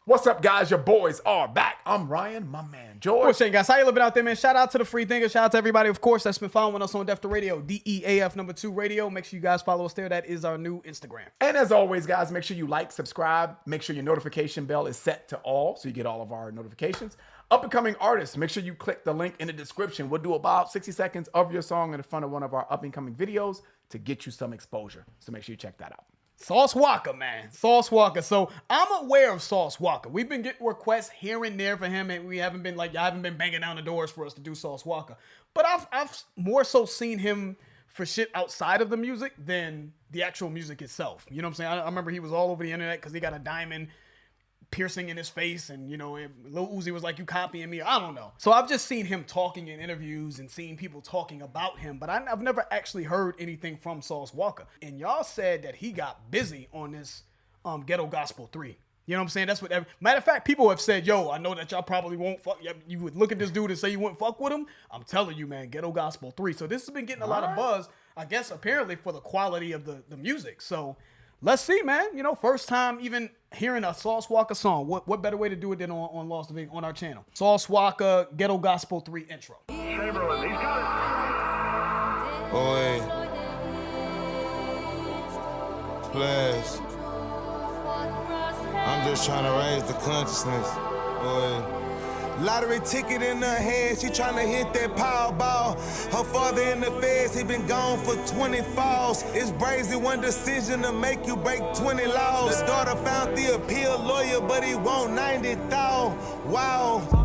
What's up, guys? Your boys are back. I'm Ryan, my man, George. What's up, guys? How you living out there, man? Shout out to the free thinkers. Shout out to everybody, of course, that's been following us on Def Radio, DEAF #2 Radio. Make sure you guys follow us there. That is our new Instagram. And as always, guys, make sure you like, subscribe. Make sure your notification bell is set to all so you get all of our notifications. Up-and-coming artists, make sure you click the link in the description. We'll do about 60 seconds of your song in front of one of our up-and-coming videos to get you some exposure. So make sure you check that out. Sauce Walka, man. Sauce Walka. So I'm aware of Sauce Walka. We've been getting requests here and there for him, and we haven't been like, y'all haven't been banging down the doors for us to do Sauce Walka. But I've more so seen him for shit outside of the music than the actual music itself. You know what I'm saying? I remember he was all over the internet because he got a diamond piercing in his face, and Lil Uzi was like, you copying me? I don't know. So I've just seen him talking in interviews and seen people talking about him, but I've never actually heard anything from Sauce Walka. And y'all said that he got busy on this Ghetto Gospel 3. You know what I'm saying? That's what matter of fact, people have said, yo, I know that y'all probably won't fuck. You would look at this dude and say you wouldn't fuck with him. I'm telling you, man, Ghetto Gospel 3. So this has been getting a lot of buzz, I guess, apparently for the quality of the music. So let's see, man. First time even hearing a Sauce Walka song. What better way to do it than on Lost the Big on our channel? Sauce Walka Ghetto Gospel 3 intro. Hey, bro, he's got it. Boy, Splash. I'm just trying to raise the consciousness. Boy. Lottery ticket in her hand, she tryna hit that Powerball. Her father in the feds, he been gone for 20 falls. It's brazy, one decision to make you break 20 laws. The daughter found the appeal lawyer, but he want 90,000. Wow.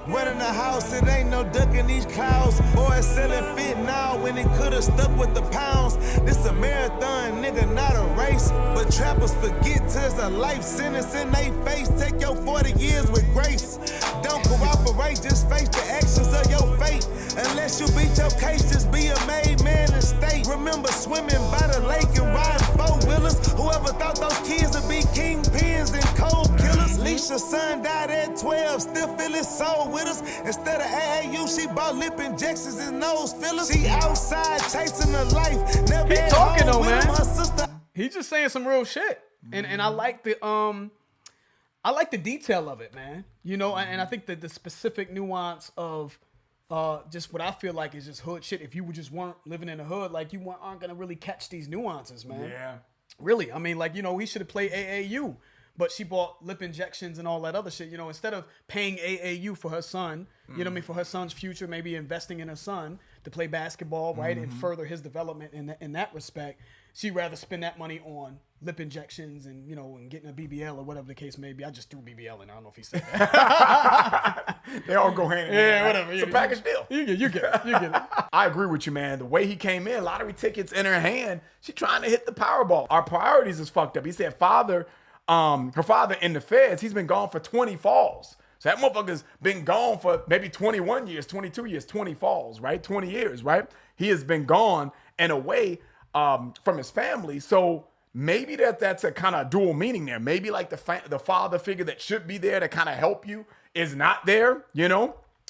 Running the house, it ain't no ducking these clouds. Boy, selling fit now when he could've stuck with the pounds. This a marathon, nigga, not a race. But trappers forget there's a life sentence in they face. Take your 40 years with grace. Don't cooperate, just face the actions of your fate. Unless you beat your case, just be a made man and state. Remember swimming by the lake and riding four-wheelers. Whoever thought those kids would be kingpins and cold killers. Leisha's son died at 12, still feel his soul with us. Instead of AAU, she bought lip injections and nose fillers. She outside chasing her life. Never He talking though, man. Her sister. He's just saying some real shit, and I like the detail of it, man. And I think that the specific nuance of just what I feel like is just hood shit. If you just weren't living in the hood, like you aren't gonna really catch these nuances, man. Yeah. Really, I mean, he should have played AAU, but she bought lip injections and all that other shit. Instead of paying AAU for her son, for her son's future, maybe investing in her son to play basketball, right, and further his development in that respect, she'd rather spend that money on lip injections and and getting a BBL or whatever the case may be. I just threw BBL in. I don't know if he said that. They all go hand in hand. Yeah, whatever. It's a package deal. You get it. I agree with you, man. The way he came in, lottery tickets in her hand, she trying to hit the Powerball. Our priorities is fucked up. He said her father in the feds, he's been gone for 20 falls. So that motherfucker's been gone for maybe 21 years, 22 years, 20 falls, right? 20 years, right? He has been gone and away from his family. So maybe that's a kind of dual meaning there. Maybe like the father figure that should be there to kind of help you is not there,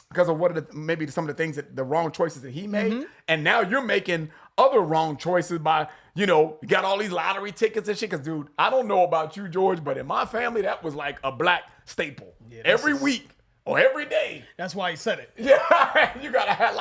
because of maybe some of the things the wrong choices that he made. And now you're making other wrong choices by, you got all these lottery tickets and shit. Cause dude, I don't know about you, George, but in my family, that was like a black staple. Yeah, every week or every day. That's why he said it. Yeah, you gotta have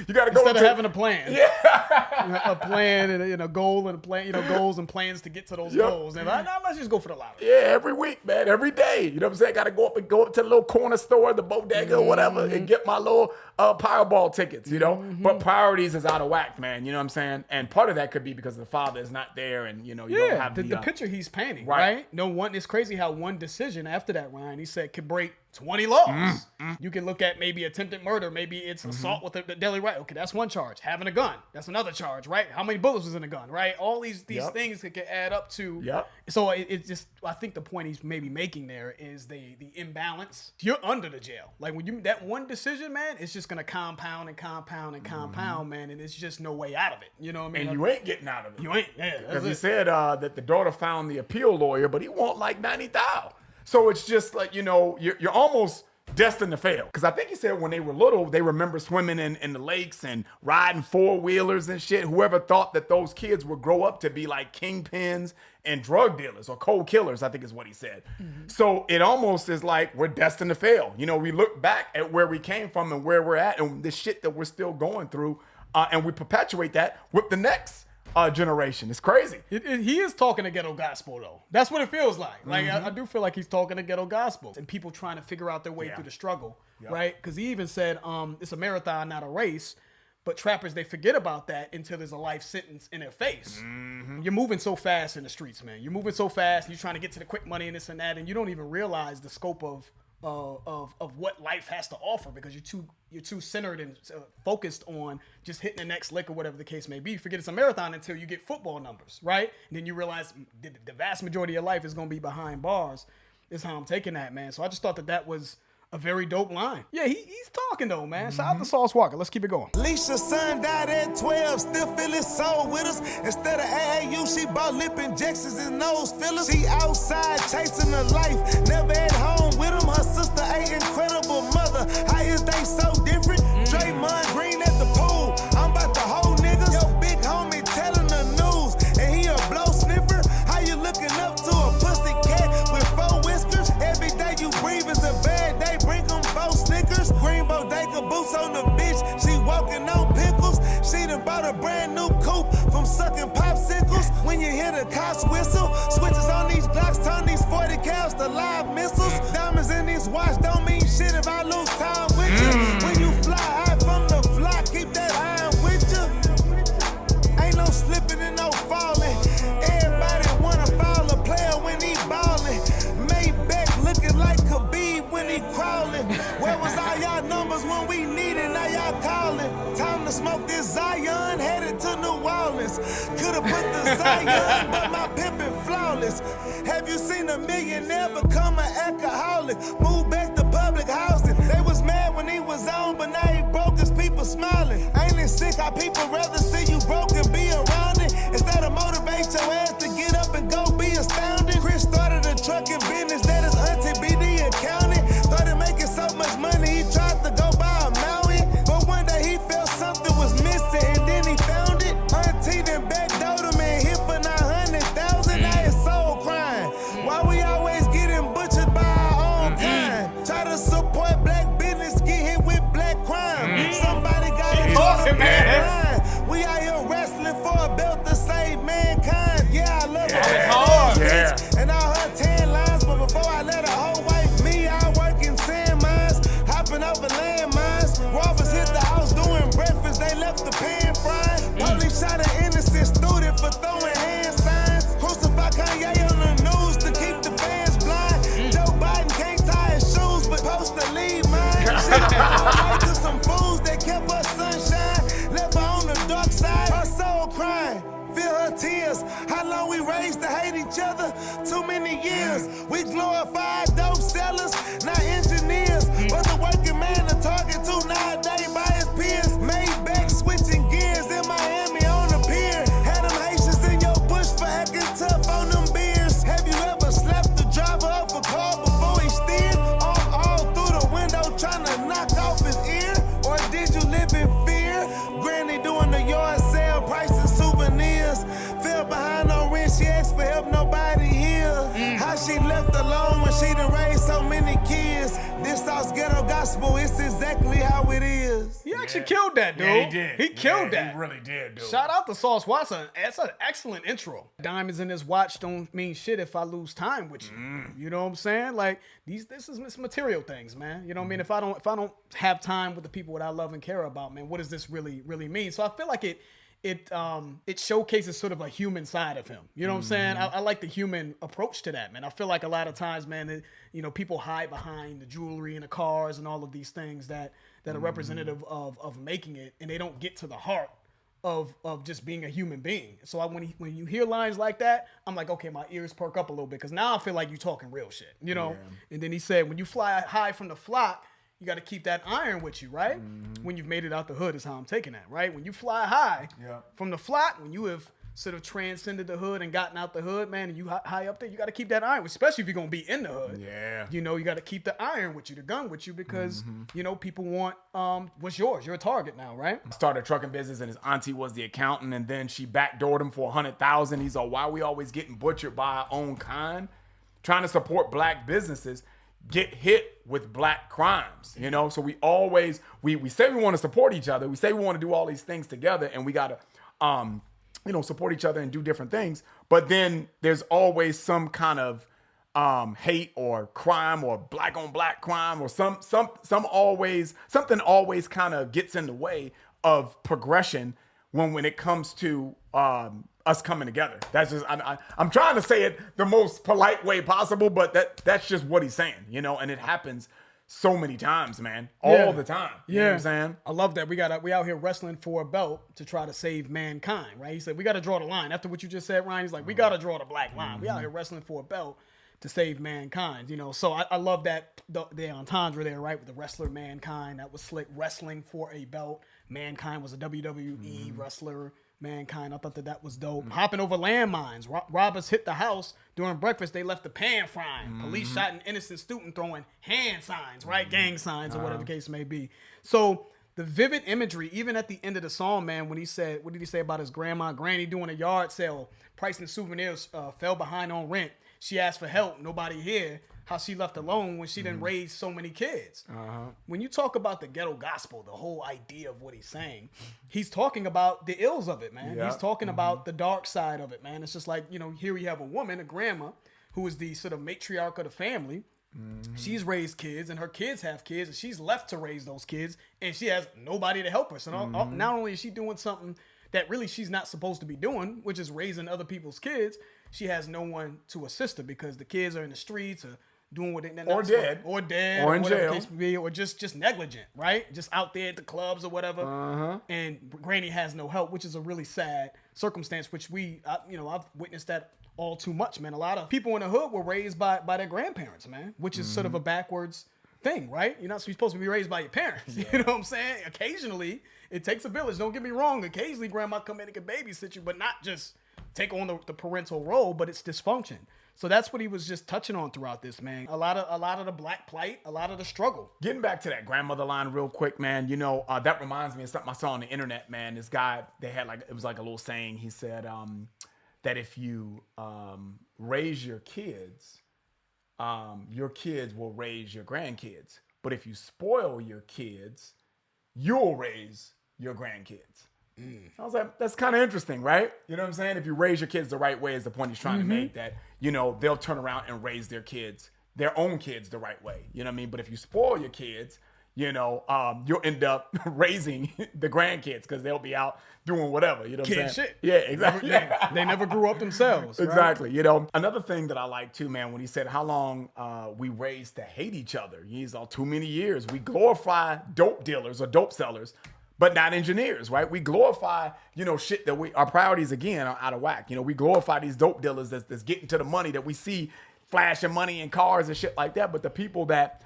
you gotta go instead of having a plan. Yeah, a plan and a goal and a plan. Goals and plans to get to those goals. And let's just go for the lottery. Yeah, every week, man, every day. You know what I'm saying? Gotta go up to the little corner store, the bodega or whatever, and get my little Powerball tickets. But priorities is out of whack, man. You know what I'm saying? And part of that could be because the father is not there, and you don't have the picture he's painting, right? It's crazy how one decision after that, Ryan, he said could break 20 laws. You can look at maybe attempted murder, maybe it's assault with a deadly right. Okay, that's one charge. Having a gun, that's another charge, right? How many bullets was in a gun, right? All these things that can add up to. So it's just, I think the point he's maybe making there is the imbalance. You're under the jail. Like when that one decision, man, it's just gonna compound and compound and compound, man, and it's just no way out of it. You know what I mean? And you ain't getting out of it. You ain't. Yeah, because he said that the daughter found the appeal lawyer, but he want like 90,000. So it's just like, you're almost destined to fail. Because I think he said when they were little, they remember swimming in the lakes and riding four-wheelers and shit. Whoever thought that those kids would grow up to be like kingpins and drug dealers or cold killers, I think is what he said. So it almost is like we're destined to fail. You know, we look back at where we came from and where we're at and the shit that we're still going through, and we perpetuate that with the next generation. It's crazy. He is talking to ghetto gospel, though. That's what it feels like. Like, I do feel like he's talking to ghetto gospel and people trying to figure out their way through the struggle, right? Because he even said, it's a marathon, not a race. But trappers, they forget about that until there's a life sentence in their face. You're moving so fast in the streets, man. You're moving so fast. You're trying to get to the quick money and this and that, and you don't even realize the scope of what life has to offer because you're too centered and focused on just hitting the next lick or whatever the case may be. You forget it's a marathon until you get football numbers, right? And then you realize the vast majority of your life is going to be behind bars. Is how I'm taking that, man. So I just thought that was a very dope line. Yeah, he's talking though, man. Shout out to Sauce Walka. Let's keep it going. Alicia's son died at 12, still feel his soul with us. Instead of AAU, she bought lip injections and nose fillers. She outside chasing her life, never at home with him. Her sister, a incredible mother. How is they so different? Draymond Green at the pool. I'm about to hold niggas. Yo, big homie telling the news, and he a blow sniffer. How you looking up to a pussy cat with 4 whiskers? Every day you breathe is a bad day. Bring them 4 Snickers. Green bodega boots on the bitch. She walking on pickles. She done bought a brand new coupe from sucking popsicles. When you hear the cops whistle, switches on these Glocks, turn these 40 cals to live missiles. Diamonds in these watch don't mean shit if I lose time with you. When you fly high from the flock, keep that iron with you. Ain't no slipping and no falling. Everybody wanna foul a player when he ballin'. Maybach looking like Khabib when he crawling. Where was all y'all numbers when we needed? Now y'all calling. Time to smoke this Zion, headed to New Orleans. Could've put the Zion, but my pimpin' flawless. Have you seen a millionaire become an alcoholic? Move back to public housing. They was mad when he was on, but now he broke his people smiling. Ain't it sick how people rather see you broke and be around it? Instead of motivate your ass to get up and go be astounded. Chris started a trucking business that his auntie BD accountant. Started making so much money he tried to go buy a mountain. But one day he felt something was missing and then he found it. Auntie then backdoored him and hit for 900,000. Now his soul crying. Why we always getting butchered by our own kind? Try to support black business, get hit with black crime. Somebody gotta draw the line. We out here wrestling for a belt to save mankind. Yeah, I love it. And all her 10 lines, but before I let a hoe wife me, I work in sand mines, hopping over landmines. Robbers hit the house doing breakfast, they left the pan frying. Police shot an innocent student for throwing hand signs. Crucify Kanye on the news to keep the fans blind. Joe Biden can't tie his shoes, but post to leave mine. Shit, to some fools that kept her sunshine, left her on the dark side. Her soul crying. Feel her tears. How long we raised to hate each other? Too many years. We glorify dope sellers, not engineers. But the working man to target to nowadays by his peers. Maybach switching gears in Miami on the pier. Had them Haitians in your bush for acting tough on them beers. Have you ever slapped the driver up a car before he steered? All through the window trying to knock off his ear? Or did you live in fear? Granny doing the yard sale, pricing souvenirs. Fell behind on rent, she asked for help, nobody here. How she left alone when she done raised so many kids. This Sauce Ghetto Gospel, it's exactly how it is. He actually killed that, dude. Yeah, he did. He killed that. He really did, dude. Shout out to Sauce Walka. That's an excellent intro. Diamonds in this watch don't mean shit if I lose time with you. You know what I'm saying? Like this is material things, man. You know what I mean? If I don't have time with the people that I love and care about, man, what does this really mean? So I feel like it showcases sort of a human side of him. You know what I'm saying? I like the human approach to that, man. I feel like a lot of times, man, that, people hide behind the jewelry and the cars and all of these things that are representative of making it, and they don't get to the heart of just being a human being. So when you hear lines like that, I'm like, okay, my ears perk up a little bit because now I feel like you're talking real shit, you know? Yeah. And then he said, when you fly high from the flock, you got to keep that iron with you, right? When you've made it out the hood is how I'm taking that, right? When you fly high from the flock, when you have sort of transcended the hood and gotten out the hood, man, and you high up there, you got to keep that iron, especially if you're going to be in the hood. Yeah. You know, you got to keep the iron with you, the gun with you, because, you know, people want what's yours. You're a target now, right? Started a trucking business, and his auntie was the accountant, and then she backdoored him for $100,000. He's like, why are we always getting butchered by our own kind? Trying to support black businesses get hit with black crimes, you know? So we always, we say we want to support each other. We say we want to do all these things together, and we got to, you know, support each other and do different things. But then there's always some kind of hate or crime or black on black crime or something always kind of gets in the way of progression when it comes to us coming together. That's just, I'm trying to say it the most polite way possible, but that's just what he's saying, you know, and it happens so many times, man, all the time. You know what I'm saying? I love that. We out here wrestling for a belt to try to save mankind, right? He said, we got to draw the line. After what you just said, Ryan, he's like, we got to draw the black line. We out here wrestling for a belt to save mankind, you know? So I love that, the entendre there, right? With the wrestler Mankind, that was slick. Wrestling for a belt. Mankind was a WWE wrestler. Mankind, I thought that was dope. Hopping over landmines. Robbers hit the house during breakfast. They left the pan frying. Police shot an innocent student throwing hand signs, right? Gang signs or whatever the case may be. So the vivid imagery, even at the end of the song, man, when he said, what did he say about his granny doing a yard sale, pricing souvenirs, fell behind on rent. She asked for help. Nobody here. How she left alone when she didn't raise so many kids. When you talk about the ghetto gospel, the whole idea of what he's saying, he's talking about the ills of it, man. Yeah. He's talking about the dark side of it, man. It's just like, you know, here we have a woman, a grandma, who is the sort of matriarch of the family. She's raised kids, and her kids have kids, and she's left to raise those kids, and she has nobody to help her. So not only is she doing something that really she's not supposed to be doing, which is raising other people's kids, she has no one to assist her because the kids are in the streets or doing what they or dead, or in whatever jail, the case may be, or just negligent, right? Just out there at the clubs or whatever. And Granny has no help, which is a really sad circumstance. Which I've witnessed that all too much, man. A lot of people in the hood were raised by their grandparents, man, which is sort of a backwards thing, right? You're not supposed to be raised by your parents. You know what I'm saying? Occasionally, it takes a village. Don't get me wrong. Occasionally, grandma come in and can babysit you, but not just take on the parental role, but it's dysfunction. So that's what he was just touching on throughout this, man. A lot of the black plight, a lot of the struggle. Getting back to that grandmother line real quick, man, you know, that reminds me of something I saw on the internet, man. This guy, it was like a little saying. He said that if you raise your kids will raise your grandkids. But if you spoil your kids, you'll raise your grandkids. I was like, that's kind of interesting, right? You know what I'm saying? If you raise your kids the right way is the point he's trying to make, that, you know, they'll turn around and raise their own kids the right way. You know what I mean? But if you spoil your kids, you know, you'll end up raising the grandkids because they'll be out doing whatever. You know what I'm saying? Shit. Yeah, exactly. They never grew up themselves. Right? Exactly. You know, another thing that I like too, man, when he said how long we raised to hate each other. He's all too many years. We glorify dope dealers or dope sellers, but not engineers, right? We glorify, you know, shit that our priorities, again, are out of whack. You know, we glorify these dope dealers that's getting to the money that we see flashing money in cars and shit like that. But the people that,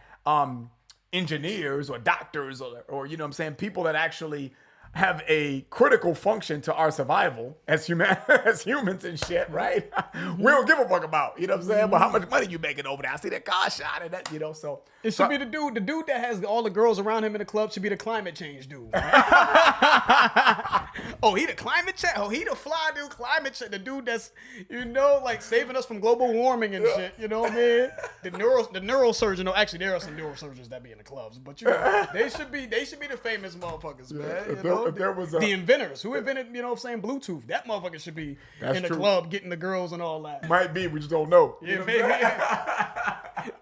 engineers or doctors or you know what I'm saying, people that actually have a critical function to our survival as humans and shit, right? We don't give a fuck about, you know what I'm saying? But how much money you making over there? I see that car shot and that, you know, so. It should be the dude that has all the girls around him in the club should be the climate change dude. Right? Oh, he the climate change? Oh, he the fly dude, climate change. The dude that's, you know, like saving us from global warming and shit, you know what I mean? The neurosurgeon, no, actually there are some neurosurgeons that be in the clubs, but you know, they should be the famous motherfuckers, man. You know? If there was the inventors who invented, you know what I'm saying, Bluetooth. That motherfucker should be in the club getting the girls and all that. Might be, we just don't know. Yeah, maybe.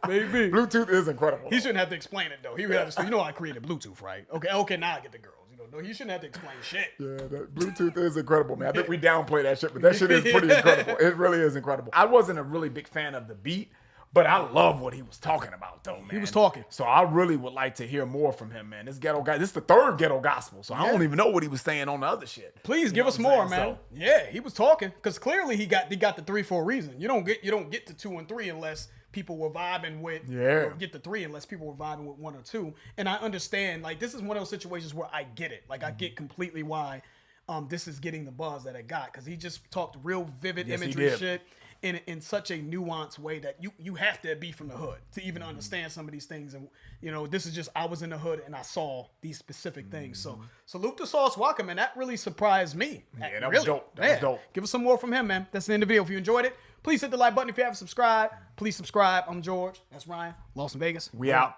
Maybe. Bluetooth is incredible. He shouldn't have to explain it though. He would have to say, you know, I created Bluetooth, right? Okay, now I get the girls. You know, no, he shouldn't have to explain shit. Yeah, that Bluetooth is incredible, man. I think we downplay that shit, but that shit is pretty incredible. It really is incredible. I wasn't a really big fan of the beat, but I love what he was talking about, though, man. He was talking. So I really would like to hear more from him, man. This ghetto guy, this is the third ghetto gospel, so I don't even know what he was saying on the other shit. Please give us more, man. So, yeah, he was talking because clearly he got the 3 for a reason. You don't get to 2 and 3 unless people were vibing with, or get to 3 unless people were vibing with 1 or 2. And I understand, like, this is one of those situations where I get it. Like, I get completely why this is getting the buzz that it got, because he just talked real vivid Yes, he imagery did. shit in such a nuanced way that you have to be from the hood to even understand some of these things. And this is just, I was in the hood and I saw these specific things. So salute to Sauce Walka, man. That really surprised me. Yeah, that was dope. That was dope. Give us some more from him, man. That's the end of the video. If you enjoyed it, please hit the like button. If you haven't subscribed, please subscribe. I'm George. That's Ryan. Lost in Vegas. We out.